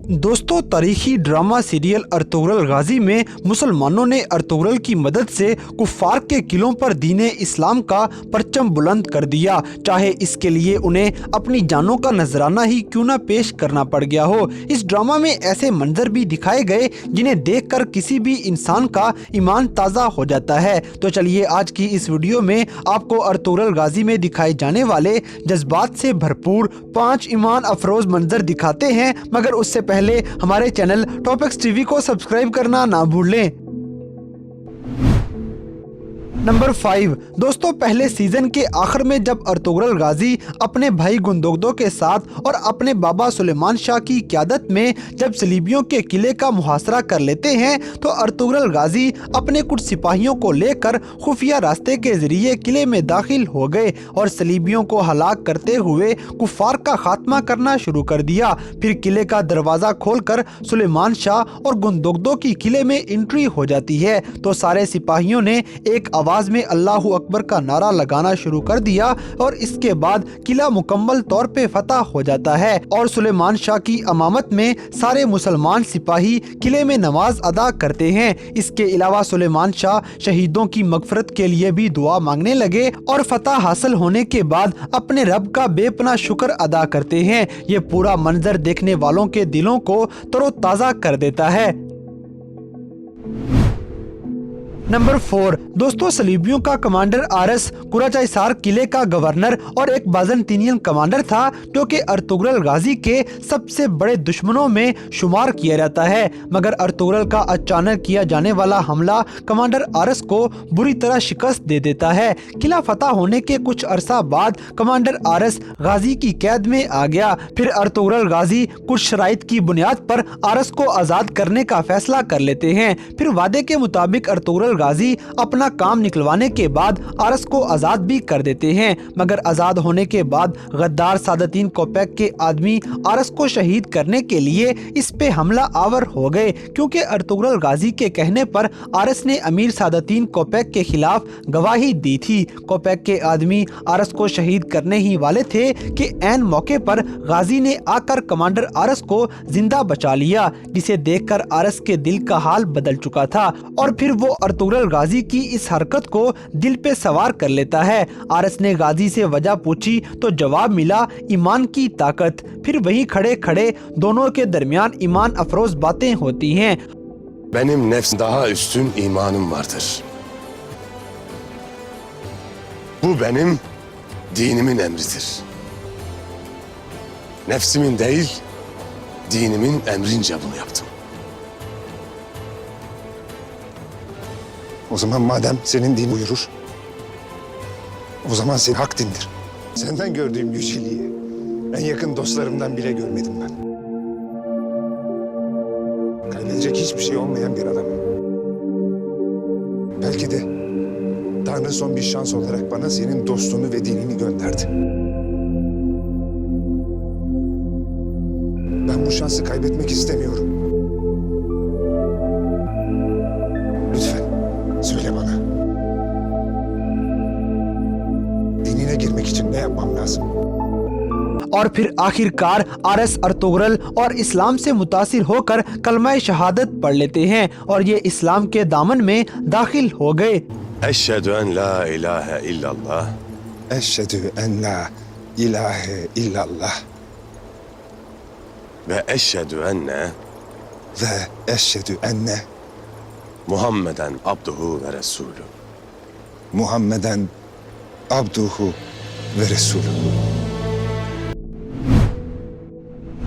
दोस्तों, तारीखी drama serial Ertugrul गाजी में मुसलमानों ने अर्तुगरुल की मदद से कुफार के किलों पर दीने इस्लाम का परचम बुलंद कर दिया, चाहे इसके लिए उन्हें अपनी जानों का नजराना ही क्यों न पेश करना पड़ गया हो। इस ड्रामा में ऐसे मंजर भी दिखाए गए जिन्हें देखकर किसी भी इंसान का ईमान ताज़ा हो जाता है। तो चलिए आज की इस वीडियो में आपको अर्तुगरुल गाजी में दिखाए जाने वाले जज्बात से भरपूर 5 ईमान अफरोज मंजर दिखाते हैं, मगर उससे पहले हमारे चैनल टॉपिक्स टीवी को सब्सक्राइब करना ना भूलें। नंबर 5 दोस्तों, पहले सीजन के आखिर में जब अर्तुगरुल गाजी अपने भाई गुंदोगदो के साथ और अपने बाबा सुलेमान शाह की क़यादत में जब सलीबियों के किले का मुहासरा कर लेते हैं, तो अर्तुगरुल गाजी अपने कुछ सिपाहियों को लेकर खुफिया रास्ते के जरिए किले में दाखिल हो गए और सलीबियों को हलाक करते हुए कुफार का खात्मा करना शुरू कर दिया। फिर किले का दरवाज़ा खोलकर सुलेमान शाह और गुंदोगदो की किले में एंट्री हो जाती है, तो सारे सिपाहियों ने एक आवाज में अल्लाहु अकबर का नारा लगाना शुरू कर दिया और इसके बाद किला मुकम्मल तौर पे फतह हो जाता है और सुलेमान शाह की अमामत में सारे मुसलमान सिपाही किले में नमाज अदा करते हैं। इसके अलावा सुलेमान शाह शहीदों की मगफरत के लिए भी दुआ मांगने लगे और फतह हासिल होने के बाद अपने रब का बेपनाह शुक्र अदा करते हैं। ये पूरा मंजर देखने वालों के दिलों को तरोताज़ा कर देता है। नंबर 4 दोस्तों, सलीबियों का कमांडर आरस कुराचाइसार किले का गवर्नर और एक बाज़ंतीनियन कमांडर था, जो कि अर्तुगरुल गाजी के सबसे बड़े दुश्मनों में शुमार किया जाता है। मगर अर्तुगरुल का अचानक किया जाने वाला हमला कमांडर आरस को बुरी तरह शिकस्त दे देता है। किला फतह होने के कुछ अरसा बाद कमांडर आरस गाजी की कैद में आ गया। फिर अर्तुगरुल गाजी कुछ शराइत की बुनियाद पर आरस को आज़ाद करने का फैसला कर लेते हैं। फिर वादे के मुताबिक अर्तुगरुल गाजी अपना काम निकलवाने के बाद आरस को आजाद भी कर देते हैं, मगर आजाद होने के बाद गद्दार सादतीन कोपैक के आदमी आरस को शहीद करने के लिए इस पे हमला आवर हो गए, क्योंकि अर्तुगरुल गाजी के कहने पर आरस ने अमीर सादतीन कोपैक के खिलाफ गवाही दी थी। कोपैक के आदमी आरस को शहीद करने ही वाले थे कि ऐन मौके पर गाजी ने आकर कमांडर आरस को जिंदा बचा लिया, जिसे देखकर आरस के दिल का हाल बदल चुका था और फिर वो अर्तुगरुल गाजी की इस हरकत को दिल पे सवार कर लेता है। आरस ने गाजी से वजह पूछी तो जवाब मिला ईमान की ताकत। फिर वहीं खड़े खड़े दोनों के दरमियान ईमान अफरोज बातें होती हैं। Benim nefs daha üstün imanım vardır. Bu benim dinimin emridir. Nefsimin değil, dinimin emrince bunu yaptım. O zaman madem senin din buyurur, o zaman senin hak dindir. Senden gördüğüm yüceliği en yakın dostlarımdan bile görmedim ben. Kaybedecek hiçbir şey olmayan bir adamım. Belki de Tanrı son bir şans olarak bana senin dostluğunu ve dinini gönderdi. Ben bu şansı kaybetmek istemiyorum. Lütfen söyle bana. Dinine girmek için ne yapmam lazım? और फिर आखिरकार आरस Ertugrul और इस्लाम से मुतासिर होकर कलमा शहादत पढ़ लेते हैं और ये इस्लाम के दामन में दाखिल हो गए। Eşhedü en la ilahe illallah. Eşhedü en la ilahe illallah Ve eşhedü enne ve eşhedü enne Muhammeden abduhu ve resulü. Muhammeden abduhu ve resulü.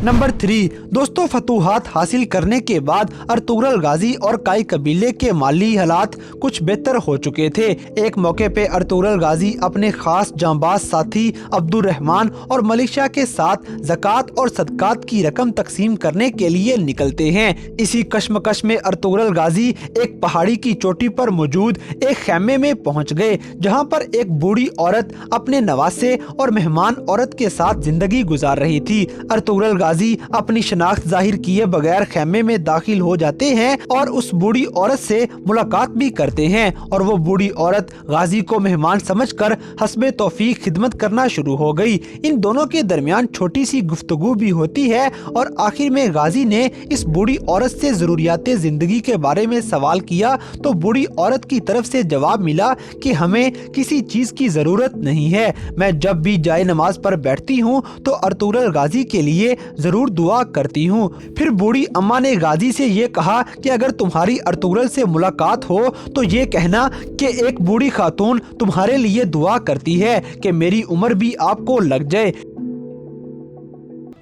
Number 3 दोस्तों, फतूहात हासिल करने के बाद अर्तुगरुल गाजी और काई कबीले के माली हालात कुछ बेहतर हो चुके थे। एक मौके पे अर्तुगरुल गाजी अपने खास जांबाज साथी अब्दुर्रहमान और मलिक के साथ ज़कात और सदकात की रकम तकसीम करने के लिए निकलते हैं। इसी कश्मकश में अर्तुगरुल गाजी एक पहाड़ी की चोटी पर मौजूद एक खैमे में पहुंच गए, जहां पर एक बूढ़ी औरत अपने नवासे और मेहमान औरत के साथ जिंदगी गुजार रही थी। अर्तुगरुल गाजी अपनी शनाख्त जाहिर किए बगैर खेमे में दाखिल हो जाते हैं और उस बूढ़ी औरत से मुलाकात भी करते हैं और वो बूढ़ी औरत गाजी को मेहमान समझकर हस्बे तौफीक खिदमत करना शुरू हो गई। इन दोनों के दरमियान छोटी सी गुफ्तगू भी होती है और आखिर में गाजी ने इस बूढ़ी औरत से जरूरियात जिंदगी के बारे में सवाल किया तो बूढ़ी औरत की तरफ से जवाब मिला कि हमें किसी चीज की जरूरत नहीं है, मैं जब भी जाए नमाज पर बैठती हूँ तो अर्तुगरुल गाजी के लिए जरूर दुआ करती हूँ। फिर बूढ़ी अम्मा ने गाजी से ये कहा कि अगर तुम्हारी अर्तुगरुल से मुलाकात हो तो ये कहना कि एक बूढ़ी खातून तुम्हारे लिए दुआ करती है कि मेरी उम्र भी आपको लग जाए।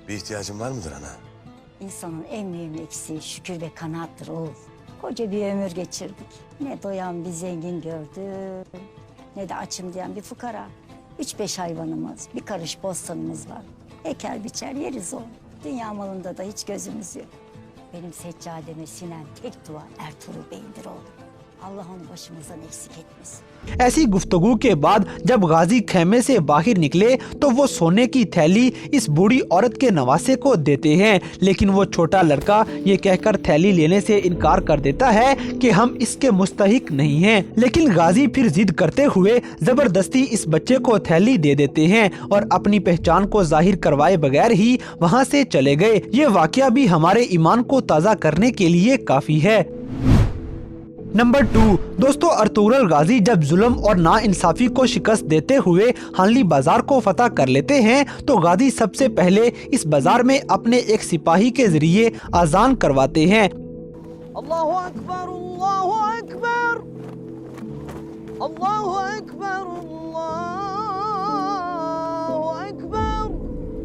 Bir ihtiyacın var mıdır ana? İnsanın en mühim eksiği şükür ve kanaattır oğul. Koca bir ömür geçirdik. Ne doyan bir zengin gördük, ne de açım diyen bir fukara. 3-5 hayvanımız, bir karış bostanımız var. Eker biçer yeriz oğul. Dünya malında da hiç gözümüz yok. Benim seccademe sinen tek dua Ertuğrul Bey'indir oğlum. Allah onu başımızdan eksik etmesin. ऐसी गुफ्तगू के बाद जब गाजी खेमे से बाहर निकले तो वो सोने की थैली इस बूढ़ी औरत के नवासे को देते हैं, लेकिन वो छोटा लड़का ये कहकर थैली लेने से इनकार कर देता है कि हम इसके मुस्तहिक नहीं हैं। लेकिन गाजी फिर जिद करते हुए जबरदस्ती इस बच्चे को थैली दे देते हैं और अपनी पहचान को जाहिर करवाए बगैर ही वहाँ से चले गए। ये वाकया भी हमारे ईमान को ताज़ा करने के लिए काफी है। नंबर 2 दोस्तों, अर्तुगरुल गाजी जब जुल्म और नाइंसाफी को शिकस्त देते हुए हानली बाजार को फतह कर लेते हैं तो गाजी सबसे पहले इस बाजार में अपने एक सिपाही के जरिए अजान करवाते हैं। अल्लाहु अकबर, अल्लाहु अकबर, अल्लाहु अकबर, अल्लाहु अकबर।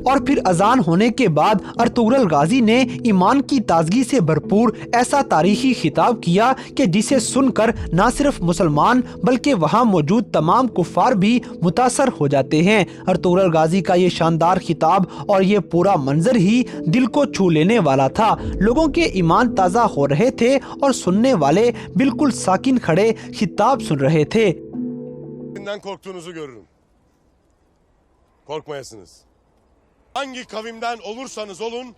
और फिर अजान होने के बाद अर्तुगरुल गाजी ने ईमान की ताजगी से भरपूर ऐसा तारीखी खिताब किया कि जिसे सुनकर न सिर्फ मुसलमान बल्कि वहाँ मौजूद तमाम कुफार भी मुतासर हो जाते हैं। अर्तुगरुल गाजी का ये शानदार खिताब और ये पूरा मंजर ही दिल को छू लेने वाला था। लोगों के ईमान ताज़ा हो रहे थे और सुनने वाले बिल्कुल साकिन खड़े खिताब सुन रहे थे। Korktuğunuzu görürüm. Korkmayasınız. Hangi kavimden olursanız olun,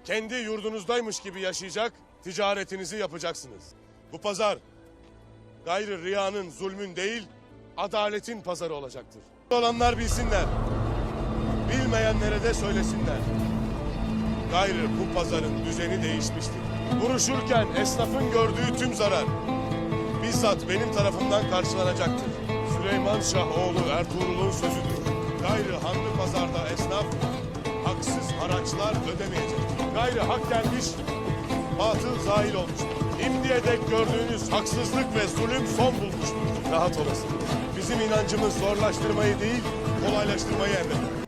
kendi yurdunuzdaymış gibi yaşayacak, ticaretinizi yapacaksınız. Bu pazar, gayrı riyanın, zulmün değil, adaletin pazarı olacaktır. Olanlar bilsinler, bilmeyenlere de söylesinler. Gayrı bu pazarın düzeni değişmiştir. Vuruşurken esnafın gördüğü tüm zarar, bizzat benim tarafımdan karşılanacaktır. Süleyman Şah oğlu Ertuğrul'un sözüdür. Gayrı hanlı pazarda esnaf haksız haraçlar ödemeyecek. Gayrı hak gelmiş, batıl zahil olmuştur. İmdiye dek gördüğünüz haksızlık ve zulüm son bulmuştur. Rahat olasın. Bizim inancımız zorlaştırmayı değil, kolaylaştırmayı emreder.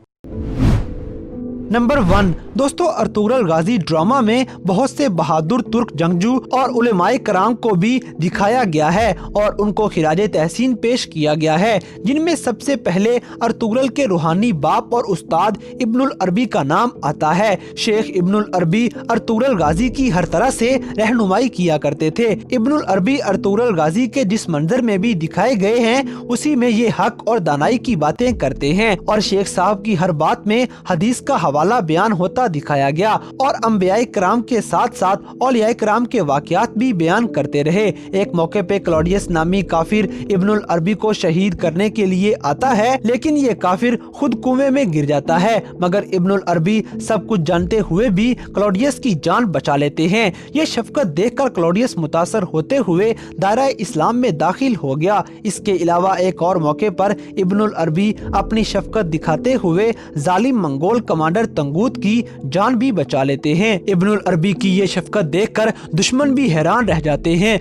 Number 1 दोस्तों, Ertugrul गाजी drama में बहुत से बहादुर तुर्क जंगजू और उलेमाए कराम को भी दिखाया गया है और उनको खिराजे तहसीन पेश किया गया है, जिनमें सबसे पहले अर्तुगरुल के रूहानी बाप और उस्ताद इब्नुल अरबी का नाम आता है। शेख इब्नुल अरबी अर्तुगरुल गाजी की हर तरह से रहनुमाई किया करते थे। इब्नुल अरबी अर्तुगरुल गाजी के जिस मंजर में भी दिखाए गए हैं उसी में ये हक और दानाई की बातें करते हैं और शेख साहब की हर बात में हदीस का हवाला बयान होता दिखाया गया और अंबियाए कराम के साथ साथ औलियाए कराम के वाकयात भी बयान करते रहे। एक मौके पे क्लॉडियस नामी काफिर इब्नुल अरबी को शहीद करने के लिए आता है, लेकिन ये काफिर खुद कुएं में गिर जाता है, मगर इब्नुल अरबी सब कुछ जानते हुए भी क्लॉडियस की जान बचा लेते हैं। ये शफकत देखकर क्लॉडियस मुतासर होते हुए दायरा इस्लाम में दाखिल हो गया। इसके अलावा एक और मौके पर इब्नुल अरबी अपनी शफकत दिखाते हुए जालिम मंगोल कमांडर तंगूत की जान भी बचा लेते हैं। इब्नुल अरबी की ये शफकत देखकर दुश्मन भी हैरान रह जाते हैं।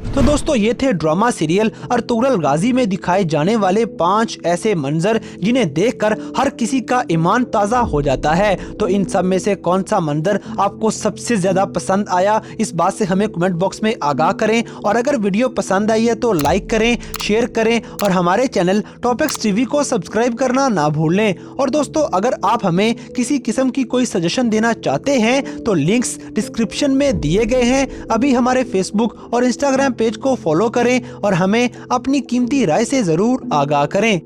तो दोस्तों, ये थे ड्रामा सीरियल अर्तुगरुल गाजी में दिखाए जाने वाले 5 ऐसे मंजर जिन्हें देखकर हर किसी का ईमान ताज़ा हो जाता है। तो इन सब में से कौन सा मंजर आपको सबसे ज़्यादा पसंद आया, इस बात से हमें कमेंट बॉक्स में आगाह करें और अगर वीडियो पसंद आई है तो लाइक करें, शेयर करें और हमारे चैनल टॉपिक्स टीवी को सब्सक्राइब करना ना भूलें। और दोस्तों, अगर आप हमें किसी किस्म की कोई सजेशन देना चाहते हैं तो लिंक्स डिस्क्रिप्शन में दिए गए हैं। अभी हमारे फेसबुक और इंस्टाग्राम पेज को फॉलो करें और हमें अपनी कीमती राय से जरूर आगाह करें।